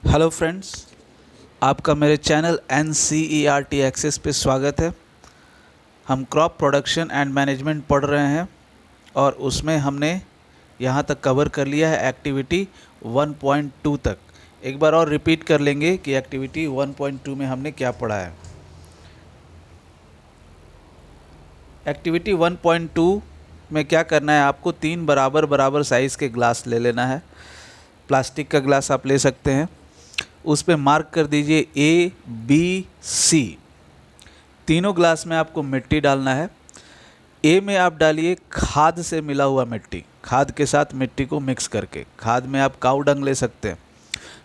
Hello friends, आपका मेरे channel NCERT access पे स्वागत है। हम क्रॉप प्रोडक्शन एंड मैनेजमेंट पढ़ रहे हैं और उसमें हमने यहाँ तक कवर कर लिया है एक्टिविटी 1.2 तक। एक बार और रिपीट कर लेंगे कि एक्टिविटी 1.2 में हमने क्या पढ़ा है। एक्टिविटी 1.2 में क्या करना है, आपको 3 बराबर बराबर साइज़ के ग्लास ले लेना है। प्लास्टिक का ग्लास आप ले सकते हैं। उस पे मार्क कर दीजिए A, B, C। तीनों ग्लास में आपको मिट्टी डालना है। ए में आप डालिए खाद से मिला हुआ मिट्टी, खाद के साथ मिट्टी को मिक्स करके। खाद में आप काऊ डंग ले सकते हैं।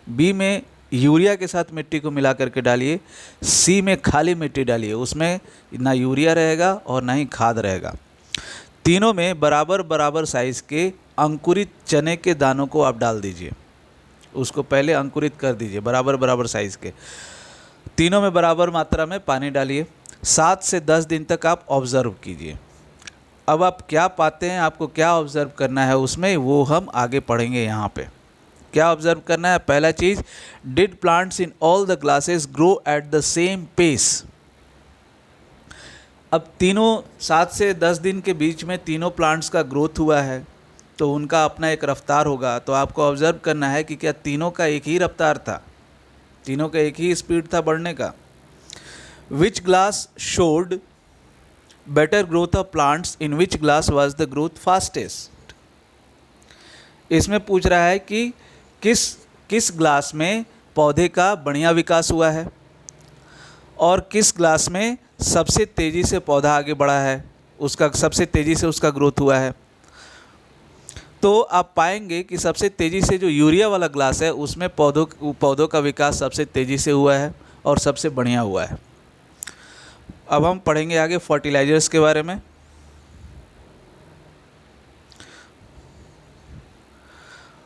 बी में यूरिया के साथ मिट्टी को मिला करके डालिए। सी में खाली मिट्टी डालिए, उसमें ना यूरिया रहेगा और ना ही खाद रहेगा। तीनों में बराबर बराबर साइज़ के अंकुरित चने के दानों को आप डाल दीजिए। उसको पहले अंकुरित कर दीजिए बराबर बराबर साइज़ के। तीनों में बराबर मात्रा में पानी डालिए। 7 से 10 दिन तक आप ऑब्ज़र्व कीजिए। अब आप क्या पाते हैं, आपको क्या ऑब्ज़र्व करना है उसमें, वो हम आगे पढ़ेंगे। यहाँ पे क्या ऑब्ज़र्व करना है? पहला चीज़, did plants in all the glasses grow at the same pace. अब तीनों 7 से 10 दिन के बीच में तीनों प्लांट्स का ग्रोथ हुआ है, तो उनका अपना एक रफ्तार होगा। तो आपको ऑब्ज़र्व करना है कि क्या तीनों का एक ही रफ्तार था, तीनों का एक ही स्पीड था बढ़ने का। Which glass showed better growth of plants, in which glass was the growth fastest. इसमें पूछ रहा है कि किस किस ग्लास में पौधे का बढ़िया विकास हुआ है और किस ग्लास में सबसे तेज़ी से पौधा आगे बढ़ा है, उसका सबसे तेज़ी से उसका ग्रोथ हुआ है। तो आप पाएंगे कि सबसे तेज़ी से जो यूरिया वाला ग्लास है उसमें पौधों का विकास सबसे तेज़ी से हुआ है और सबसे बढ़िया हुआ है। अब हम पढ़ेंगे आगे फर्टिलाइजर्स के बारे में।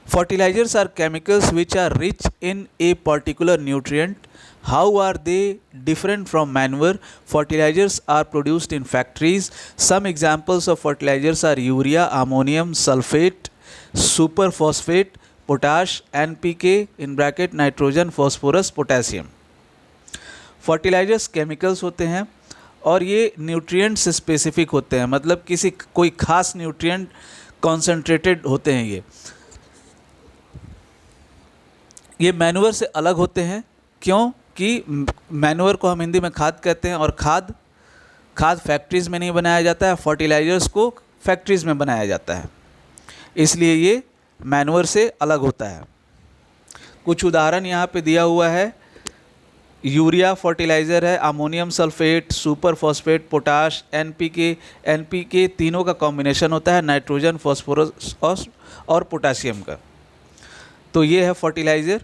Fertilizers are chemicals which are rich in a particular nutrient. How are they different from manure? Fertilizers are produced in factories. Some examples of fertilizers are urea, ammonium sulfate, superphosphate, potash, NPK in bracket nitrogen, phosphorus, potassium. Fertilizers chemicals होते हैं और ये nutrients specific होते हैं, मतलब कोई खास nutrient concentrated होते हैं। ये मैन्योर से अलग होते हैं। क्यों? कि मैन्योर को हम हिंदी में खाद कहते हैं और खाद फैक्ट्रीज़ में नहीं बनाया जाता है, फर्टिलाइजर्स को फैक्ट्रीज़ में बनाया जाता है, इसलिए ये मैन्योर से अलग होता है। कुछ उदाहरण यहाँ पे दिया हुआ है। यूरिया फर्टिलाइज़र है, ammonium sulphate, super phosphate, potash, NPK तीनों का कॉम्बिनेशन होता है, नाइट्रोजन, फॉस्फोरस और पोटासियम का। तो ये है fertiliser.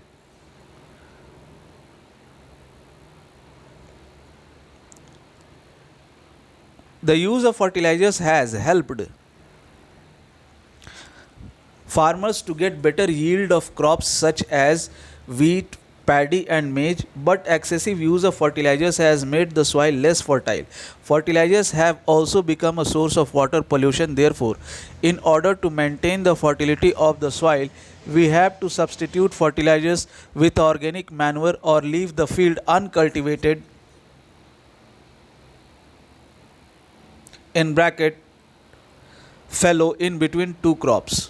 The use of fertilizers has helped farmers to get better yield of crops such as wheat, paddy and maize, but excessive use of fertilizers has made the soil less fertile. Fertilizers have also become a source of water pollution. Therefore, in order to maintain the fertility of the soil, we have to substitute fertilizers with organic manure or leave the field uncultivated in bracket fallow in between two crops.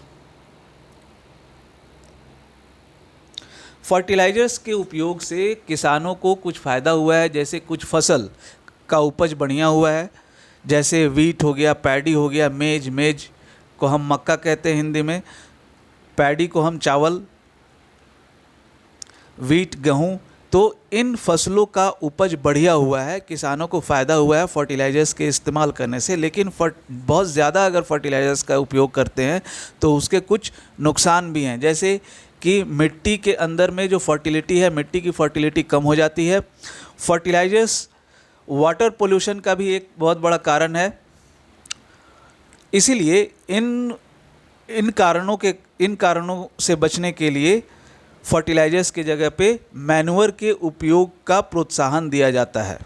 Fertilizers के उपयोग से किसानों को कुछ फ़ायदा हुआ है, जैसे कुछ फसल का उपज बढ़िया हुआ है, जैसे वीट हो गया, पैडी हो गया, मेज को हम मक्का कहते हैं हिंदी में, पैडी को हम चावल, वीट गेहूँ। तो इन फसलों का उपज बढ़िया हुआ है, किसानों को फ़ायदा हुआ है फर्टिलाइजर्स के इस्तेमाल करने से। लेकिन बहुत ज़्यादा अगर फर्टिलाइजर्स का उपयोग करते हैं तो उसके कुछ नुकसान भी हैं, जैसे कि मिट्टी के अंदर में जो फर्टिलिटी है, मिट्टी की फर्टिलिटी कम हो जाती है। फर्टिलाइजर्स वाटर पोल्यूशन का भी एक बहुत बड़ा कारण है। इसीलिए इन कारणों से बचने के लिए फर्टिलाइजर्स की जगह पे मैन्योर के उपयोग का प्रोत्साहन दिया जाता है।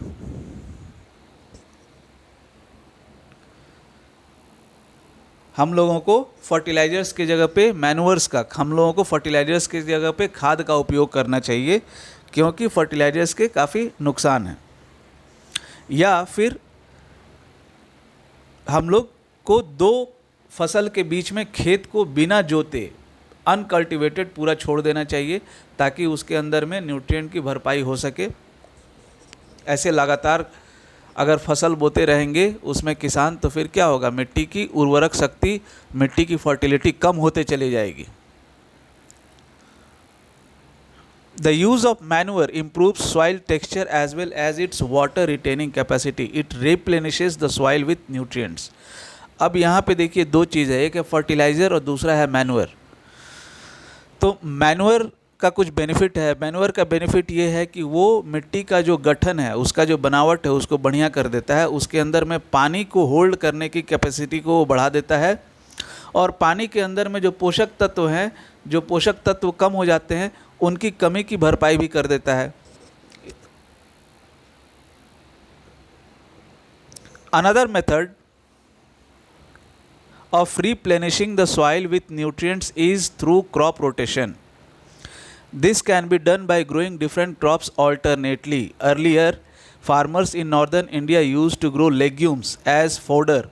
हम लोगों को फर्टिलाइज़र्स की जगह पे मैन्योर्स का, हम लोगों को फर्टिलाइज़र्स की जगह पे खाद का उपयोग करना चाहिए, क्योंकि फर्टिलाइज़र्स के काफ़ी नुकसान हैं। या फिर हम लोग को 2 फसल के बीच में खेत को बिना जोते अनकल्टिवेटेड पूरा छोड़ देना चाहिए, ताकि उसके अंदर में न्यूट्रिएंट की भरपाई हो सके। ऐसे लगातार अगर फसल बोते रहेंगे उसमें किसान, तो फिर क्या होगा, मिट्टी की उर्वरक शक्ति, मिट्टी की फर्टिलिटी कम होते चली जाएगी। The use of manure improves soil texture as well as its water retaining capacity. It replenishes the soil with nutrients. अब यहाँ पे देखिए 2 चीज़ है, एक है फर्टिलाइज़र और दूसरा है मैन्योर। तो मैन्योर का कुछ बेनिफिट है। मैन्योर का बेनिफिट ये है कि वो मिट्टी का जो गठन है, उसका जो बनावट है, उसको बढ़िया कर देता है। उसके अंदर में पानी को होल्ड करने की कैपेसिटी को वो बढ़ा देता है, और पानी के अंदर में जो पोषक तत्व हैं, जो पोषक तत्व कम हो जाते हैं, उनकी कमी की भरपाई भी कर देता है। Another method of replenishing the soil with nutrients is through crop rotation. This can be done by growing different crops alternately. Earlier, farmers in northern India used to grow legumes as fodder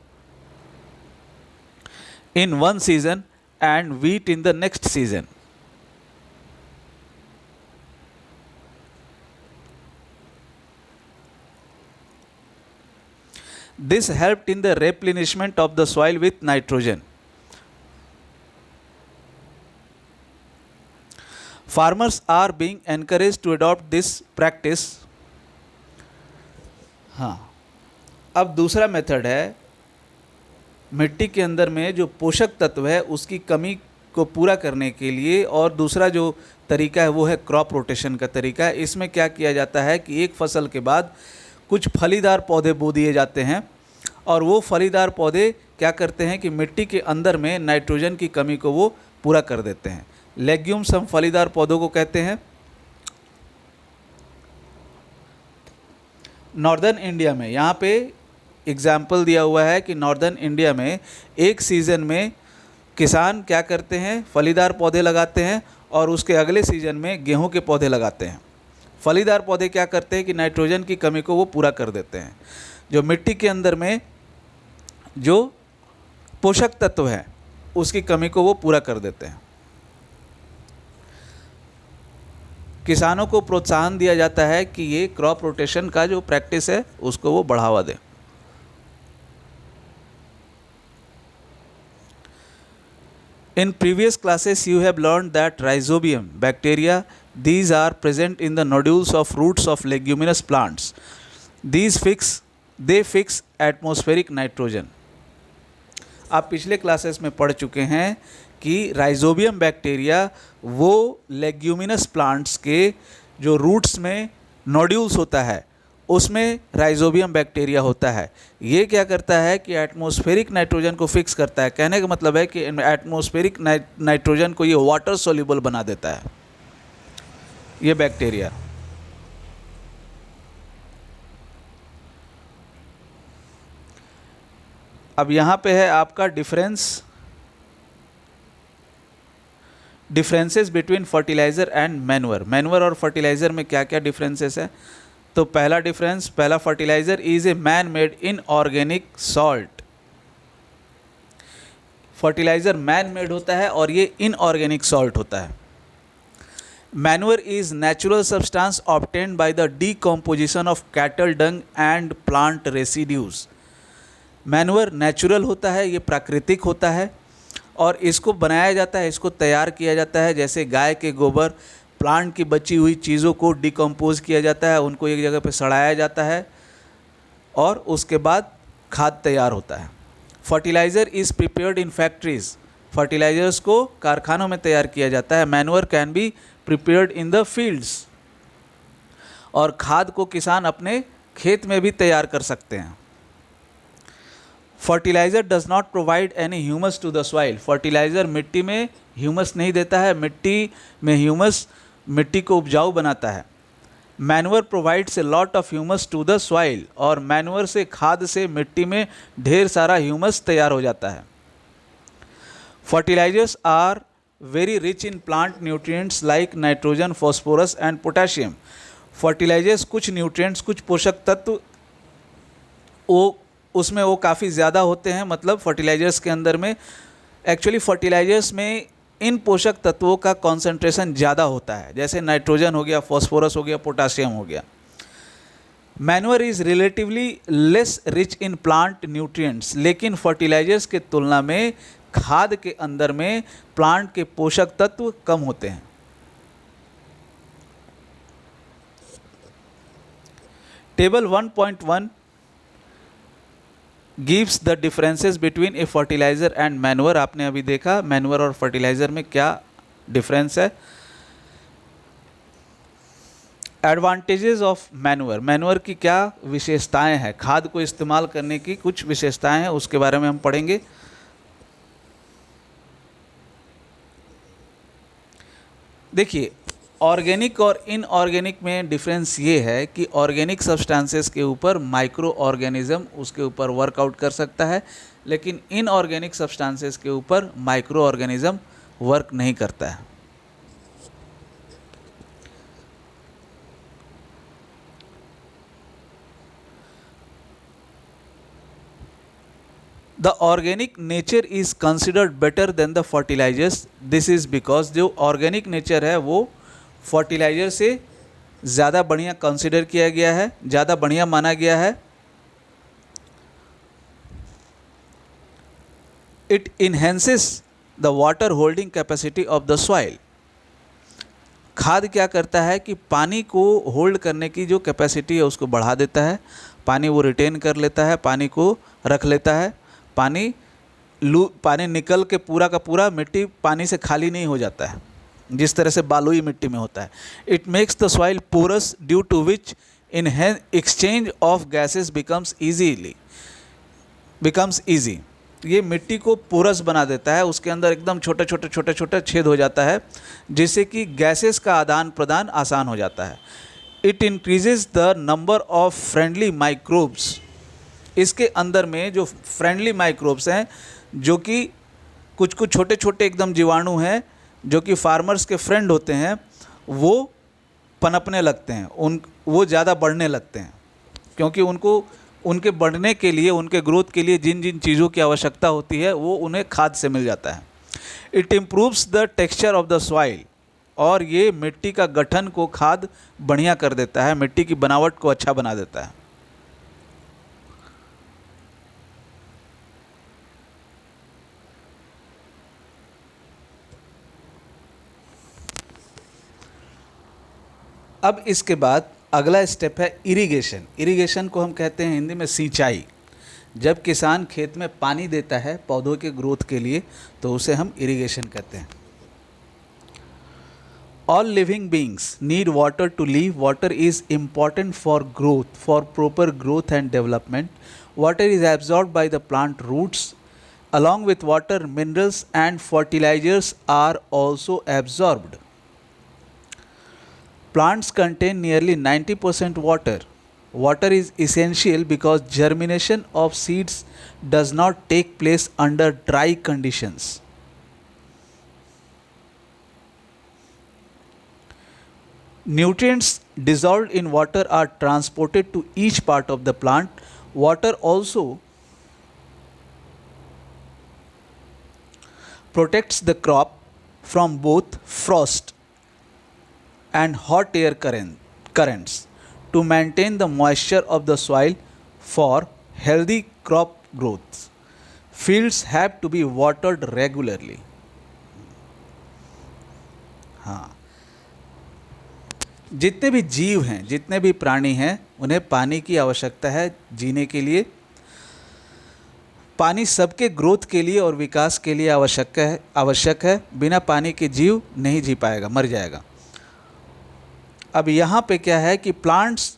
in one season and wheat in the next season. This helped in the replenishment of the soil with nitrogen. Farmers are being encouraged to adopt this practice. हाँ, अब दूसरा method है, मिट्टी के अंदर में जो पोषक तत्व है उसकी कमी को पूरा करने के लिए, और दूसरा जो तरीका है वो है क्रॉप रोटेशन का तरीका है। इसमें क्या किया जाता है कि एक फसल के बाद कुछ फलीदार पौधे बो दिए जाते हैं, और वो फलीदार पौधे क्या करते हैं कि मिट्टी के अंदर में नाइट्रोजन की कमी को वो पूरा कर देते हैं। लेग्यूम्स हम फलीदार पौधों को कहते हैं। नॉर्दर्न इंडिया में, यहाँ पे एग्जाम्पल दिया हुआ है कि नॉर्दर्न इंडिया में एक सीज़न में किसान क्या करते हैं, फलीदार पौधे लगाते हैं, और उसके अगले सीज़न में गेहूं के पौधे लगाते हैं। फलीदार पौधे क्या करते हैं कि नाइट्रोजन की कमी को वो पूरा कर देते हैं। जो मिट्टी के अंदर में जो पोषक तत्व है उसकी कमी को वो पूरा कर देते हैं। किसानों को प्रोत्साहन दिया जाता है कि ये क्रॉप रोटेशन का जो प्रैक्टिस है उसको वो बढ़ावा दें। In previous classes you have learned that rhizobium bacteria, these are present in the nodules of roots of leguminous plants. They fix atmospheric nitrogen. आप पिछले क्लासेस में पढ़ चुके हैं कि राइजोबियम बैक्टीरिया वो लेग्यूमिनस प्लांट्स के जो रूट्स में नोड्यूल्स होता है उसमें राइजोबियम बैक्टीरिया होता है। ये क्या करता है कि एटमॉस्फेरिक नाइट्रोजन को फिक्स करता है। कहने का मतलब है कि एटमॉस्फेरिक नाइट्रोजन को ये वाटर सोल्यूबल बना देता है, ये बैक्टीरिया। अब यहाँ पे है आपका differences between fertiliser and manure. Manure और फर्टिलाइज़र में क्या क्या डिफरेंसेस है? तो पहला fertiliser is a man made inorganic salt. Fertiliser man made होता है और ये इनऑर्गेनिक सॉल्ट होता है। Manure is natural substance obtained by the decomposition of cattle Dang and plant residues. Manure natural होता है, ये प्राकृतिक होता है, और इसको बनाया जाता है, इसको तैयार किया जाता है। जैसे गाय के गोबर, प्लांट की बची हुई चीज़ों को डिकम्पोज किया जाता है, उनको एक जगह पे सड़ाया जाता है और उसके बाद खाद तैयार होता है। Fertilizer is prepared in factories. Fertilizers को कारखानों में तैयार किया जाता है। Manure can be prepared in the fields. और खाद को किसान अपने खेत में भी तैयार कर सकते हैं। Fertilizer does not provide any humus to the soil. Fertilizer मिट्टी में ह्यूमस नहीं देता है, मिट्टी में ह्यूमस मिट्टी को उपजाऊ बनाता है। Manure provides a lot of humus to the soil. और मैन्योर से, खाद से मिट्टी में ढेर सारा ह्यूमस तैयार हो जाता है। Fertilizers are very rich in plant nutrients like nitrogen, phosphorus and potassium. Fertilizers कुछ न्यूट्रिएंट्स, कुछ पोषक तत्व वो उसमें वो काफ़ी ज़्यादा होते हैं। मतलब फर्टिलाइजर्स के अंदर में एक्चुअली फर्टिलाइजर्स में इन पोषक तत्वों का कॉन्सेंट्रेशन ज़्यादा होता है, जैसे नाइट्रोजन हो गया, फॉस्फोरस हो गया, पोटासियम हो गया। Manure is relatively less rich in plant nutrients, लेकिन फर्टिलाइजर्स के तुलना में खाद के अंदर में प्लांट के पोषक तत्व कम होते हैं। Table 1.1 gives the differences between A fertiliser and manure. आपने अभी देखा मैन्योर और फर्टिलाइज़र में क्या डिफरेंस है। एडवांटेजेस ऑफ मैन्योर, मैन्योर की क्या विशेषताएं हैं, खाद को इस्तेमाल करने की कुछ विशेषताएं हैं, उसके बारे में हम पढ़ेंगे। देखिए, ऑर्गेनिक और इनऑर्गेनिक में डिफरेंस ये है कि ऑर्गेनिक सब्सटेंसेस के ऊपर माइक्रो ऑर्गेनिज्म उसके ऊपर वर्कआउट कर सकता है, लेकिन इनऑर्गेनिक सब्सटेंसेस के ऊपर माइक्रो ऑर्गेनिज्म वर्क नहीं करता है। The organic nature is considered better than the fertilizers. This is because जो ऑर्गेनिक नेचर है वो फर्टिलाइजर से ज़्यादा बढ़िया कंसिडर किया गया है, ज़्यादा बढ़िया माना गया है। It enhances the water holding capacity of the soil. खाद क्या करता है कि पानी को होल्ड करने की जो कैपेसिटी है उसको बढ़ा देता है, पानी वो रिटेन कर लेता है, पानी को रख लेता है, पानी निकल के पूरा का पूरा मिट्टी पानी से खाली नहीं हो जाता है जिस तरह से बालुई मिट्टी में होता है। It makes the soil porous due to which in exchange of gases becomes easy. ये मिट्टी को पोरस बना देता है, उसके अंदर एकदम छोटे छोटे छेद हो जाता है जिससे कि गैसेस का आदान प्रदान आसान हो जाता है। It increases the number of friendly microbes. इसके अंदर में जो फ्रेंडली माइक्रोब्स हैं, जो कि कुछ छोटे छोटे एकदम जीवाणु हैं जो कि फार्मर्स के फ्रेंड होते हैं, वो पनपने लगते हैं, वो ज़्यादा बढ़ने लगते हैं, क्योंकि उनके बढ़ने के लिए, उनके ग्रोथ के लिए जिन जिन चीज़ों की आवश्यकता होती है वो उन्हें खाद से मिल जाता है। It improves the texture of the soil. और ये मिट्टी का गठन को खाद बढ़िया कर देता है, मिट्टी की बनावट को अच्छा बना देता है। अब इसके बाद अगला स्टेप है इरिगेशन। इरिगेशन को हम कहते हैं हिंदी में सिंचाई। जब किसान खेत में पानी देता है पौधों के ग्रोथ के लिए तो उसे हम इरिगेशन कहते हैं। All living beings need water to live. Water is important for growth, for proper growth and development. Water is absorbed by the plant roots. Along with water minerals and fertilizers are also absorbed. Plants contain nearly 90% water. Water is essential because germination of seeds does not take place under dry conditions. Nutrients dissolved in water are transported to each part of the plant. Water also protects the crop from both frost and hot air currents to maintain the moisture of the soil for healthy crop growth. Fields have to be watered regularly. हाँ, जितने भी जीव हैं, जितने भी प्राणी हैं, उन्हें पानी की आवश्यकता है जीने के लिए। पानी सबके ग्रोथ के लिए और विकास के लिए आवश्यक है। बिना पानी के जीव नहीं जी पाएगा, मर जाएगा। अब यहाँ पे क्या है कि प्लांट्स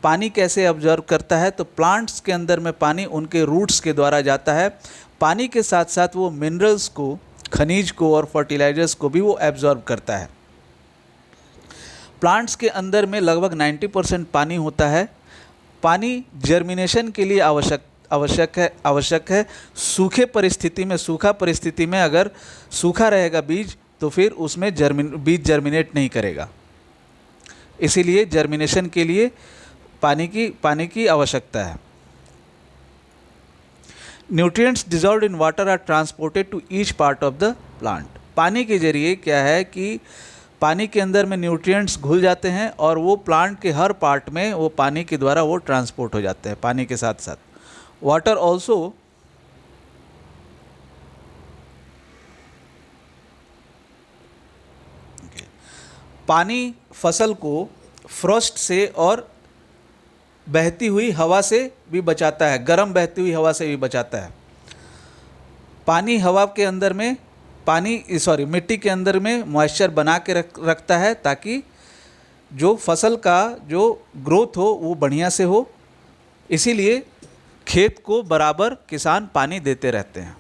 पानी कैसे ऑब्जर्व करता है, तो प्लांट्स के अंदर में पानी उनके रूट्स के द्वारा जाता है। पानी के साथ साथ वो मिनरल्स को, खनिज को और फर्टिलाइजर्स को भी वो एब्जॉर्ब करता है। प्लांट्स के अंदर में लगभग 90% पानी होता है। पानी जर्मिनेशन के लिए आवश्यक है। सूखे परिस्थिति में, सूखा परिस्थिति में अगर सूखा रहेगा बीज तो फिर उसमें बीज जर्मिनेट नहीं करेगा। इसीलिए जर्मिनेशन के लिए पानी की आवश्यकता है। Nutrients dissolved in water are transported to each part of the plant. पानी के जरिए क्या है कि पानी के अंदर में न्यूट्रिएंट्स घुल जाते हैं और वो प्लांट के हर पार्ट में वो पानी के द्वारा वो ट्रांसपोर्ट हो जाते हैं पानी के साथ साथ। वाटर ऑल्सो पानी फसल को फ्रॉस्ट से और बहती हुई हवा से भी बचाता है, गर्म बहती हुई हवा से भी बचाता है। पानी हवा के अंदर में मिट्टी के अंदर में मॉइस्चर बना के रखता है ताकि जो फसल का जो ग्रोथ हो वो बढ़िया से हो। इसीलिए खेत को बराबर किसान पानी देते रहते हैं।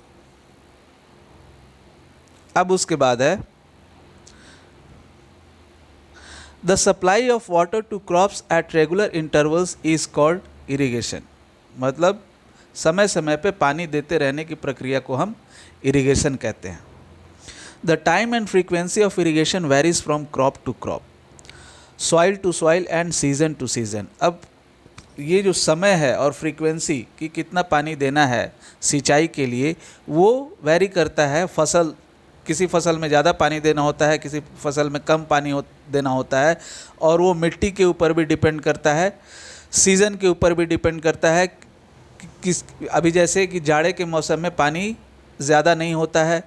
अब उसके बाद है the supply of water to crops at regular intervals is called irrigation. मतलब समय समय पे पानी देते रहने की प्रक्रिया को हम इरिगेशन कहते हैं। The time and frequency of irrigation varies from crop to crop, soil to soil and season to season. अब ये जो समय है और फ्रीक्वेंसी कि कितना पानी देना है सिंचाई के लिए वो वेरी करता है। किसी फसल में ज़्यादा पानी देना होता है, किसी फसल में कम पानी देना होता है, और वो मिट्टी के ऊपर भी डिपेंड करता है, सीज़न के ऊपर भी डिपेंड करता है। अभी जैसे कि जाड़े के मौसम में पानी ज़्यादा नहीं होता है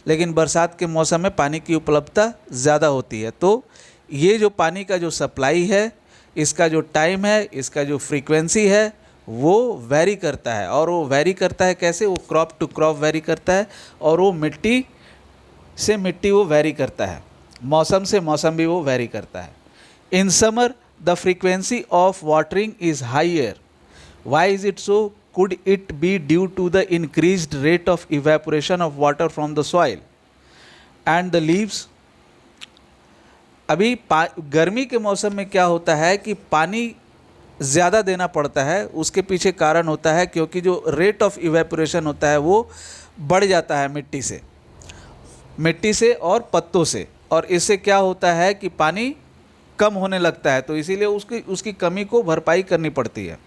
लेकिन बरसात के मौसम में पानी की उपलब्धता ज़्यादा होती है। तो ये जो पानी का जो सप्लाई है, इसका जो टाइम है, इसका जो फ्रीक्वेंसी है वो वेरी करता है। और वो वेरी करता है कैसे? वो क्रॉप टू क्रॉप वेरी करता है और वो मिट्टी से मिट्टी वो वेरी करता है, मौसम से मौसम भी वो वेरी करता है। In summer the frequency of watering is higher. Why is it so? Could it be due to the increased rate of evaporation of water from the soil and the leaves? अभी गर्मी के मौसम में क्या होता है कि पानी ज़्यादा देना पड़ता है। उसके पीछे कारण होता है क्योंकि जो रेट ऑफ इवेपोरेशन होता है वो बढ़ जाता है मिट्टी से और पत्तों से, और इससे क्या होता है कि पानी कम होने लगता है। तो इसीलिए उसकी कमी को भरपाई करनी पड़ती है।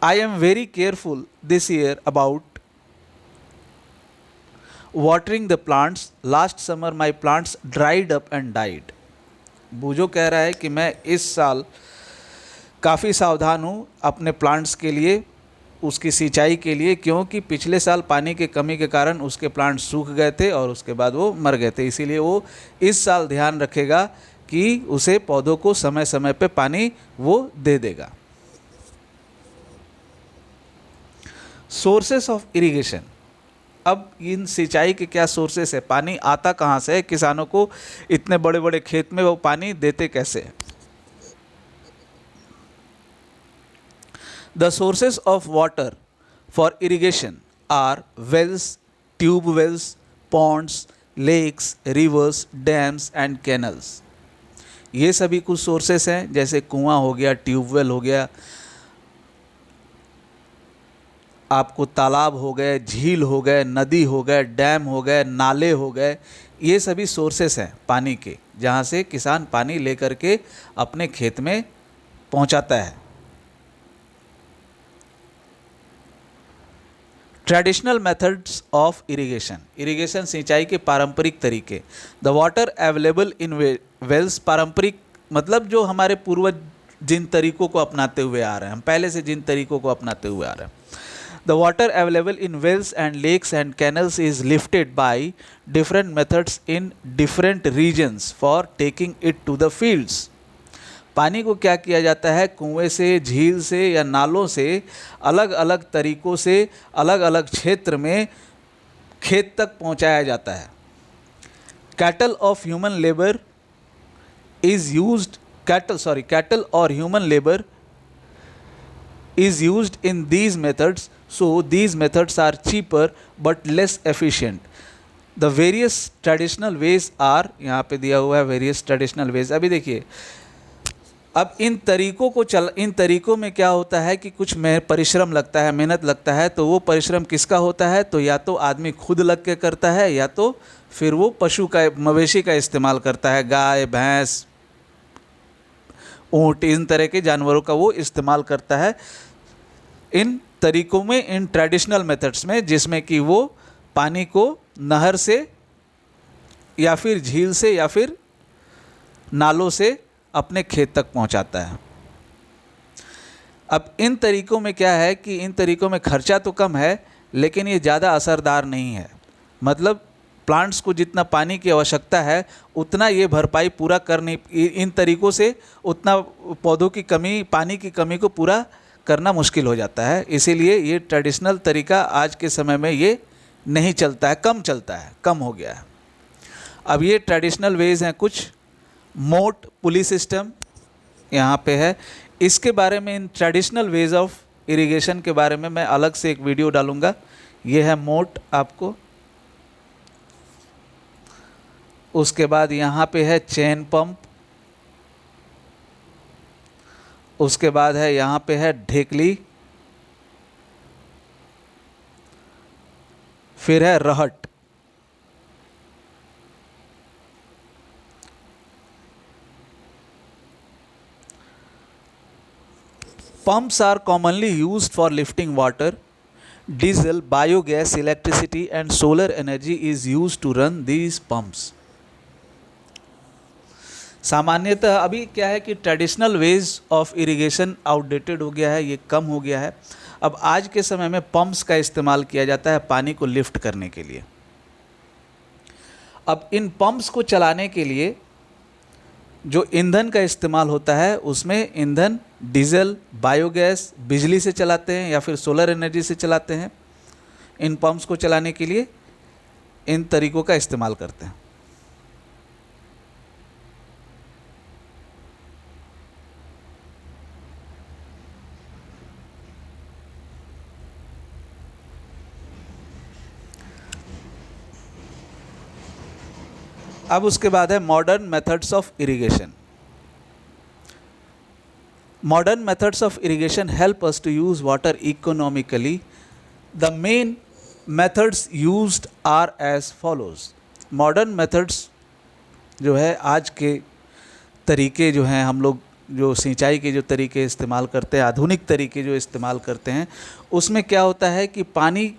I am very careful this year about watering the plants. Last summer my plants dried up and died. बूजो कह रहा है कि मैं इस साल काफ़ी सावधान हूँ अपने प्लांट्स के लिए, उसकी सिंचाई के लिए, क्योंकि पिछले साल पानी के कमी के कारण उसके प्लांट सूख गए थे और उसके बाद वो मर गए थे। इसीलिए वो इस साल ध्यान रखेगा कि उसे पौधों को समय समय पे पानी वो दे देगा। Sources of irrigation. अब इन सिंचाई के क्या सोर्सेस है? पानी आता कहाँ से है? किसानों को इतने बड़े बड़े खेत में वो पानी देते कैसे हैं? The sources of water for irrigation are wells, tube wells, ponds, lakes, rivers, dams and canals. ये सभी कुछ सोर्सेस हैं, जैसे कुआं हो गया, ट्यूबवेल हो गया, आपको तालाब हो गए, झील हो गए, नदी हो गए, डैम हो गए, नाले हो गए। ये सभी सोर्सेस हैं पानी के, जहाँ से किसान पानी लेकर के अपने खेत में पहुँचाता है। Traditional methods of irrigation. Irrigation सिंचाई के पारंपरिक तरीके। The water available in wells. पारंपरिक मतलब जो हमारे पूर्वज जिन तरीकों को अपनाते हुए आ रहे हैं, हम पहले से जिन तरीकों को अपनाते हुए आ रहे हैं। The water available in wells and lakes and canals is lifted by different methods in different regions for taking it to the fields. पानी को क्या किया जाता है? कुएं से, झील से या नालों से अलग अलग तरीकों से अलग अलग क्षेत्र में खेत तक पहुंचाया जाता है। Cattle of human labor is used, cattle or human labor is used in these methods, so these methods are cheaper but less efficient. The various traditional ways are, यहाँ पे दिया हुआ है various traditional ways। अभी देखिए अब इन तरीकों में क्या होता है कि कुछ में परिश्रम लगता है, मेहनत लगता है, तो वो परिश्रम किसका होता है? तो या तो आदमी खुद लग के करता है या तो फिर वो पशु का, मवेशी का इस्तेमाल करता है, गाय, भैंस, ऊँट, इन तरह के जानवरों का वो इस्तेमाल करता है इन तरीकों में, इन ट्रेडिशनल मेथड्स में, जिसमें कि वो पानी को नहर से या फिर झील से या फिर नालों से अपने खेत तक पहुंचाता है। अब इन तरीकों में क्या है कि इन तरीकों में खर्चा तो कम है, लेकिन ये ज़्यादा असरदार नहीं है। मतलब प्लांट्स को जितना पानी की आवश्यकता है उतना ये भरपाई पूरा कर नहीं, इन तरीकों से उतना पौधों की कमी, पानी की कमी को पूरा करना मुश्किल हो जाता है। इसीलिए ये ट्रेडिशनल तरीका आज के समय में ये नहीं चलता है, कम चलता है, कम हो गया है। अब ये ट्रेडिशनल वेज हैं कुछ। मोट पुली सिस्टम यहाँ पे है। इसके बारे में, in traditional ways of irrigation के बारे में मैं अलग से एक वीडियो डालूँगा। ये है मोट आपको। उसके बाद यहाँ पे है चेन पंप। उसके बाद है यहाँ पे है ढेकली। फिर है रहट। Pumps are commonly used for lifting water. Diesel, biogas, electricity and solar energy is used to run these pumps. सामान्यतः अभी क्या है कि traditional ways of irrigation outdated हो गया है, ये कम हो गया है। अब आज के समय में पंप्स का इस्तेमाल किया जाता है पानी को लिफ्ट करने के लिए। अब इन पंप्स को चलाने के लिए जो ईंधन का इस्तेमाल होता है, उसमें ईंधन डीजल, बायोगैस, बिजली से चलाते हैं या फिर सोलर एनर्जी से चलाते हैं। इन पंप्स को चलाने के लिए इन तरीकों का इस्तेमाल करते हैं। अब उसके बाद है modern methods of irrigation. Modern methods of irrigation help us to use water economically. The main methods used are as follows. Modern methods जो है, आज के तरीके जो हैं, हम लोग जो सिंचाई के जो तरीके इस्तेमाल करते हैं, आधुनिक तरीके जो इस्तेमाल करते हैं, उसमें क्या होता है कि पानी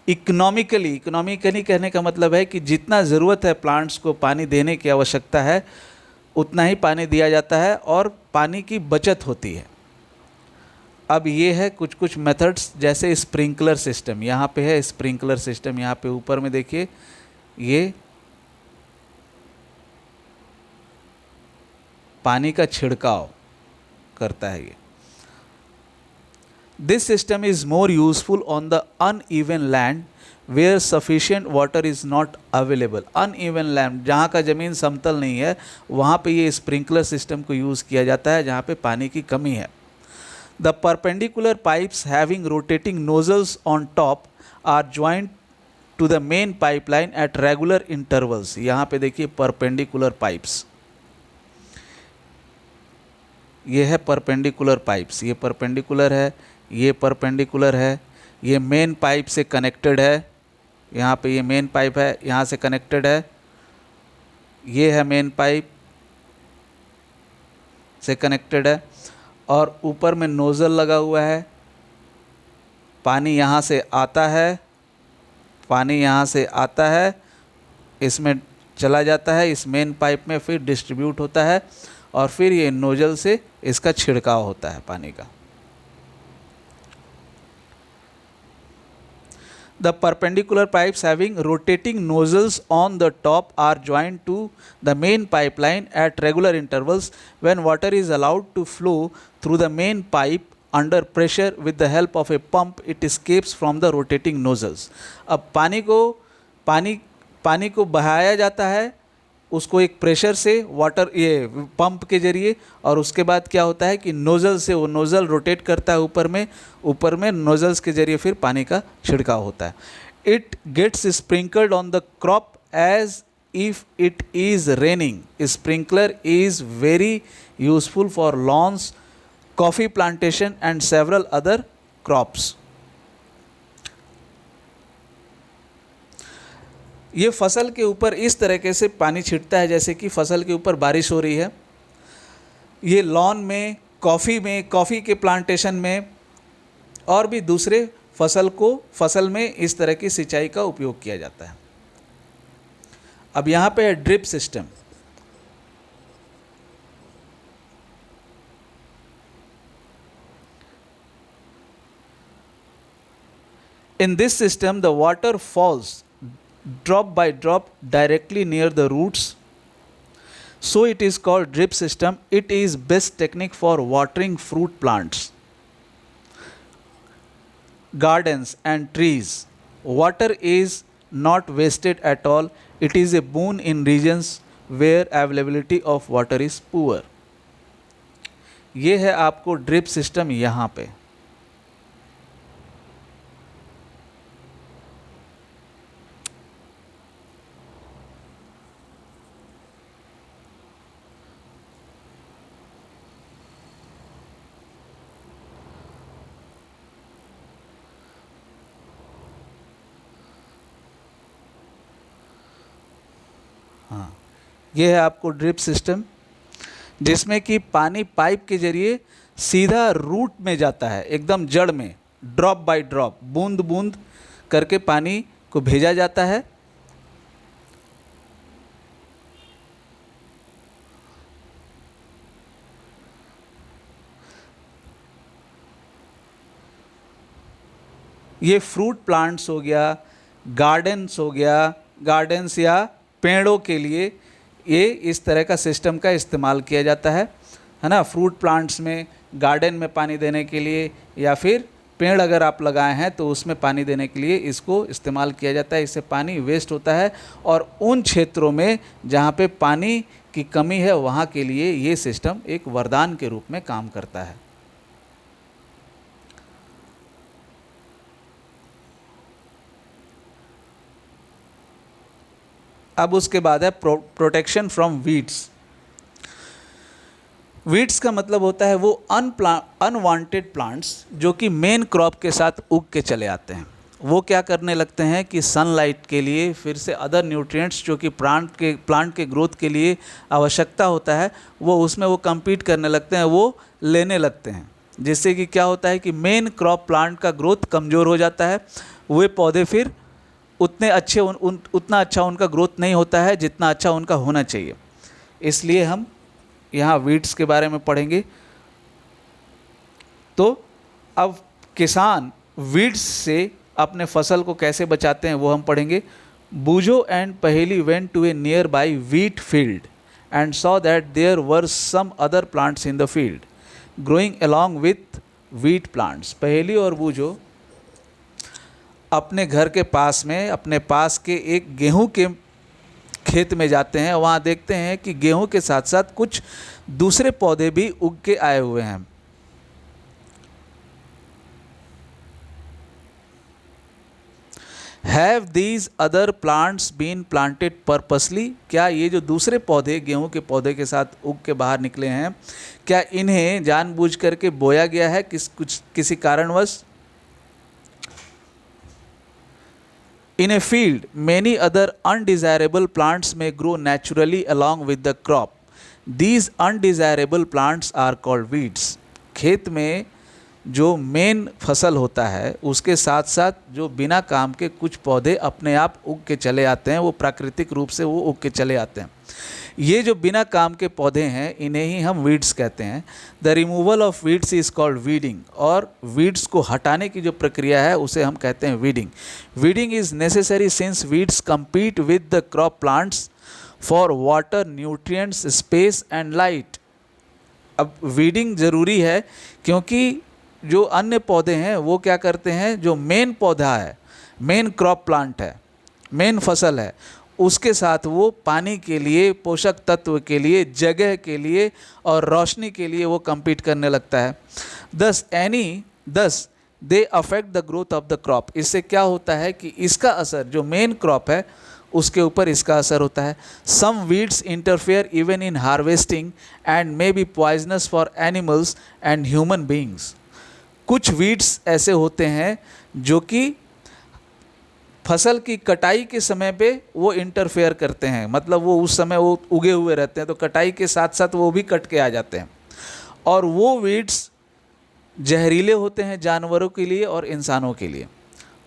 इकोनॉमिकली कहने का मतलब है कि जितना ज़रूरत है प्लांट्स को पानी देने की आवश्यकता है उतना ही पानी दिया जाता है और पानी की बचत होती है। अब ये है कुछ मेथड्स, जैसे स्प्रिंकलर सिस्टम। यहाँ पे है स्प्रिंकलर सिस्टम, यहाँ पे ऊपर में देखिए, ये पानी का छिड़काव करता है ये। This system is more useful on the uneven land where sufficient water is not available. Uneven land, जहाँ का ज़मीन समतल नहीं है, वहाँ पे ये स्प्रिंकलर सिस्टम को यूज़ किया जाता है, जहाँ पे पानी की कमी है। The perpendicular pipes having rotating nozzles on top are joint to the main pipeline at regular intervals. यहाँ पे देखिए परपेंडिकुलर पाइप्स, ये है परपेंडिकुलर पाइप्स, ये परपेंडिकुलर है, ये परपेंडिकुलर है, ये मेन पाइप से कनेक्टेड है। यहाँ पे ये मेन पाइप है, यहाँ से कनेक्टेड है, ये है मेन पाइप से कनेक्टेड है, और ऊपर में नोज़ल लगा हुआ है। पानी यहाँ से आता है, पानी यहाँ से आता है, इसमें चला जाता है, इस मेन पाइप में फिर डिस्ट्रीब्यूट होता है, और फिर ये नोजल से इसका छिड़काव होता है पानी का। The perpendicular pipes having rotating nozzles on the top are joined to the main pipeline at regular intervals. When water is allowed to flow through the main pipe under pressure with the help of a pump, it escapes from the rotating nozzles. अब पानी को बहाया जाता है, उसको एक pressure से water ये पंप के जरिए, और उसके बाद क्या होता है कि नोज़ल से वो नोज़ल रोटेट करता है ऊपर में नोज़ल्स के जरिए फिर पानी का छिड़काव होता है। It gets sprinkled on the crop as if it is raining. Sprinkler is very useful for lawns, coffee plantation and several other crops. ये फसल के ऊपर इस तरीके से पानी छिड़कता है जैसे कि फसल के ऊपर बारिश हो रही है। ये लॉन में, कॉफ़ी के प्लांटेशन में और भी दूसरे फसल में इस तरह की सिंचाई का उपयोग किया जाता है। अब यहाँ पे है drip system. In this system, the water falls drop by drop directly near the roots. So it is called drip system. It is best technique for watering fruit plants, gardens and trees. Water is not wasted at all. It is a boon in regions where availability of water is poor. ये है आपको drip system यहाँ पे। हाँ, ये है आपको drip system जिसमें कि पानी पाइप के जरिए सीधा रूट में जाता है, एकदम जड़ में, ड्रॉप बाय ड्रॉप, बूंद बूंद करके पानी को भेजा जाता है। ये फ्रूट प्लांट्स हो गया, गार्डन्स या पेड़ों के लिए ये इस तरह का सिस्टम का इस्तेमाल किया जाता है ना। फ्रूट प्लांट्स में, गार्डन में पानी देने के लिए या फिर पेड़ अगर आप लगाए हैं तो उसमें पानी देने के लिए इसको इस्तेमाल किया जाता है। इससे पानी वेस्ट होता है और उन क्षेत्रों में जहाँ पे पानी की कमी है वहाँ के लिए ये सिस्टम एक वरदान के रूप में काम करता है। अब उसके बाद है प्रोटेक्शन फ्रॉम वीड्स। वीड्स का मतलब होता है वो अनवांटेड प्लांट्स जो कि मेन क्रॉप के साथ उग के चले आते हैं। वो क्या करने लगते हैं कि सनलाइट के लिए, फिर से अदर न्यूट्रिएंट्स जो कि प्लांट के ग्रोथ के लिए आवश्यकता होता है, वो कम्पीट करने लगते हैं, वो लेने लगते हैं। जिससे कि क्या होता है कि मेन क्रॉप प्लांट का ग्रोथ कमज़ोर हो जाता है। वे पौधे फिर उतना अच्छा उनका ग्रोथ नहीं होता है जितना अच्छा उनका होना चाहिए। इसलिए हम यहाँ वीड्स के बारे में पढ़ेंगे। तो अब किसान वीड्स से अपने फसल को कैसे बचाते हैं वो हम पढ़ेंगे। Boojho and Paheli went to a nearby wheat field and saw that there were some other plants in the field growing along with wheat plants. Paheli और बूजो अपने घर के पास में, अपने पास के एक गेहूं के खेत में जाते हैं। वहाँ देखते हैं कि गेहूं के साथ साथ कुछ दूसरे पौधे भी उग के आए हुए हैं। Have these other plants been planted purposely. क्या ये जो दूसरे पौधे गेहूं के पौधे के साथ उग के बाहर निकले हैं, क्या इन्हें जानबूझ करके बोया गया है किसी कारणवश? In a field, many other undesirable plants may grow naturally along with the crop. These undesirable plants are called weeds. खेत में जो मेन फसल होता है उसके साथ साथ जो बिना काम के कुछ पौधे अपने आप उग के चले आते हैं, वो प्राकृतिक रूप से वो उग के चले आते हैं। ये जो बिना काम के पौधे हैं इन्हें ही हम वीड्स कहते हैं। The removal of weeds is called weeding. और वीड्स को हटाने की जो प्रक्रिया है उसे हम कहते हैं weeding. Weeding is necessary since weeds compete with the crop plants for water, nutrients, space and light। अब वीडिंग ज़रूरी है क्योंकि जो अन्य पौधे हैं वो क्या करते हैं, जो मेन पौधा है, मेन क्रॉप प्लांट है, मेन फसल है, उसके साथ वो पानी के लिए, पोषक तत्व के लिए, जगह के लिए और रोशनी के लिए वो compete करने लगता है। दस they affect the growth of the crop. इससे क्या होता है कि इसका असर जो मेन क्रॉप है उसके ऊपर इसका असर होता है। Some weeds interfere even in harvesting and may be poisonous for animals and human beings. कुछ वीड्स ऐसे होते हैं जो कि फसल की कटाई के समय पे वो इंटरफेयर करते हैं, मतलब वो उस समय वो उगे हुए रहते हैं, तो कटाई के साथ साथ वो भी कट के आ जाते हैं, और वो वीड्स जहरीले होते हैं जानवरों के लिए और इंसानों के लिए।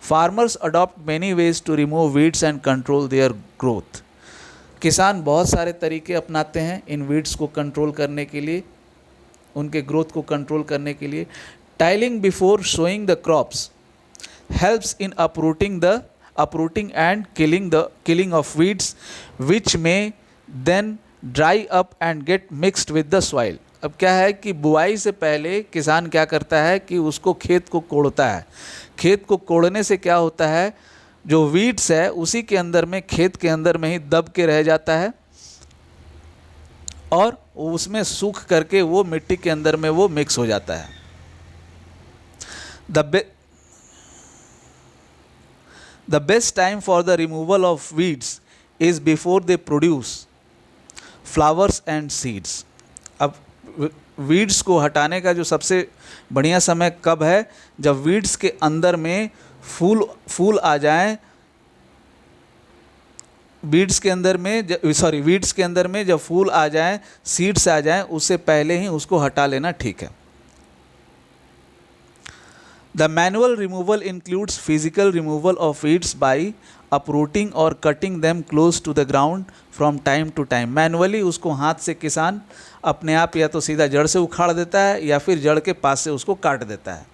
Farmers adopt many ways to remove weeds and control their growth. किसान बहुत सारे तरीके अपनाते हैं इन वीड्स को कंट्रोल करने के लिए, उनके ग्रोथ को कंट्रोल करने के लिए। Tilling before sowing the crops helps in uprooting and killing of weeds which may then dry up and get mixed with the soil। अब क्या है कि बुआई से पहले किसान क्या करता है कि उसको खेत को कोड़ता है। खेत को कोड़ने से क्या होता है, जो वीड्स है उसी के अंदर में, खेत के अंदर में ही दब के रह जाता है और उसमें सूख करके वो मिट्टी के अंदर में वो मिक्स हो जाता है। The best time for the removal of weeds is before they produce flowers and seeds। अब वीड्स को हटाने का जो सबसे बढ़िया समय कब है, जब वीड्स के अंदर में फूल आ जाएं। वीड्स के अंदर में जब फूल आ जाएं, सीड्स आ जाएं, उससे पहले ही उसको हटा लेना ठीक है। The manual removal includes physical removal of weeds by uprooting or cutting them close to the ground from time to time। Manually उसको हाथ से किसान अपने आप या तो सीधा जड़ से उखाड़ देता है या फिर जड़ के पास से उसको काट देता है।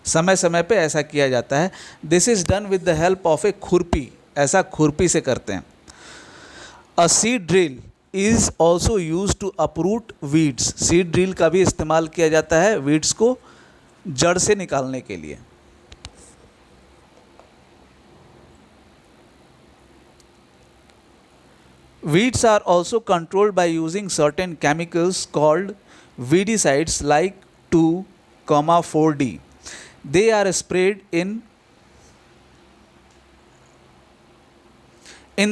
समय समय पे ऐसा किया जाता है। This is done with the help of a khurpi. ऐसा खुरपी से करते हैं। A seed drill is also use to uproot weeds. Seed drill का भी इस्तेमाल किया जाता है वीड्स को जड़ से निकालने के लिए। Weeds are also controlled by using certain chemicals called weedicides like 2,4-D। They are sprayed in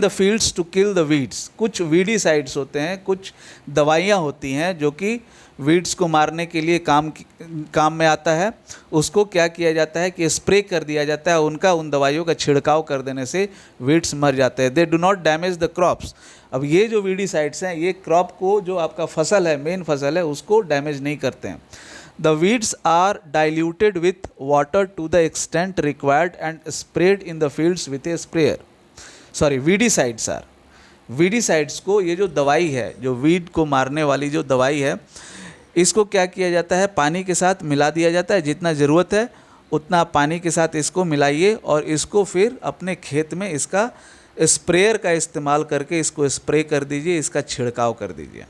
the fields to kill the weeds। कुछ weedicides होते हैं, कुछ दवाइयाँ होती हैं जो कि वीड्स को मारने के लिए काम में आता है। उसको क्या किया जाता है कि स्प्रे कर दिया जाता है, उन दवाइयों का छिड़काव कर देने से वीड्स मर जाते हैं। They do not damage the crops. अब ये जो वीडीसाइड्स हैं ये क्रॉप को, जो आपका फसल है, मेन फसल है, उसको डैमेज नहीं करते हैं। The weeds are diluted with water to the extent required and spread in the fields with a sprayer. Weedicides को, ये जो दवाई है, जो वीड को मारने वाली जो दवाई है, इसको क्या किया जाता है, पानी के साथ मिला दिया जाता है। जितना ज़रूरत है उतना पानी के साथ इसको मिलाइए और इसको फिर अपने खेत में इसका स्प्रेयर का इस्तेमाल करके इसको स्प्रे कर दीजिए, इसका छिड़काव कर दीजिए।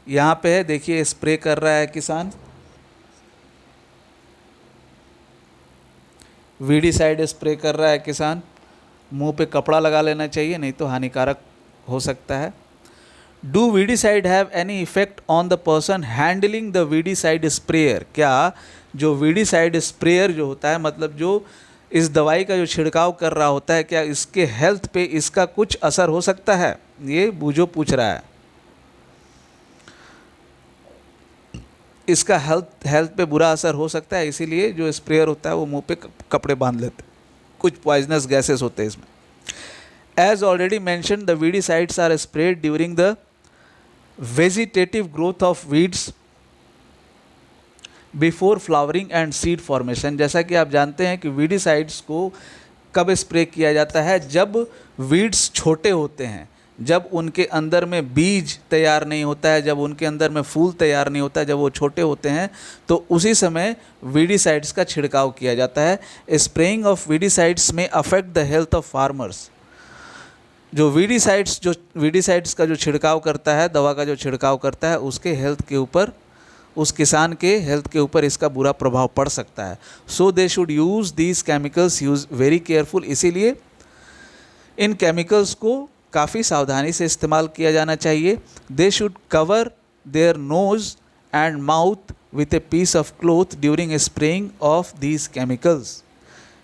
यहाँ पे है, देखिए स्प्रे कर रहा है किसान। वीडीसाइड स्प्रे कर रहा है किसान। मुंह पे कपड़ा लगा लेना चाहिए, नहीं तो हानिकारक हो सकता है। Do weedicide have any effect on the person handling the weedicide sprayer. क्या जो वीडीसाइड स्प्रेयर जो होता है, मतलब जो इस दवाई का जो छिड़काव कर रहा होता है, क्या इसके हेल्थ पे इसका कुछ असर हो सकता है? ये बूझो पूछ रहा है। इसका हेल्थ पे बुरा असर हो सकता है, इसीलिए जो स्प्रेयर होता है वो मुंह पे कपड़े बांध लेते हैं। कुछ पॉइजनस गैसेस होते हैं इसमें। As already mentioned, the weedicides are spread during the vegetative growth of weeds before flowering and seed formation. जैसा कि आप जानते हैं कि वीडीसाइड्स को कब स्प्रे किया जाता है, जब वीड्स छोटे होते हैं, जब उनके अंदर में बीज तैयार नहीं होता है, जब उनके अंदर में फूल तैयार नहीं होता है, जब वो छोटे होते हैं, तो उसी समय वीडीसाइड्स का छिड़काव किया जाता है। स्प्रेइंग ऑफ वीडीसाइड्स में affect the health of farmers. जो वीडीसाइड्स का जो छिड़काव करता है, दवा का जो छिड़काव करता है, उसके हेल्थ के ऊपर, उस किसान के हेल्थ के ऊपर इसका बुरा प्रभाव पड़ सकता है। So they should use these chemicals use very careful. इसीलिए इन केमिकल्स को काफ़ी सावधानी से इस्तेमाल किया जाना चाहिए। They should cover their nose and mouth with a piece of cloth during spraying of these chemicals.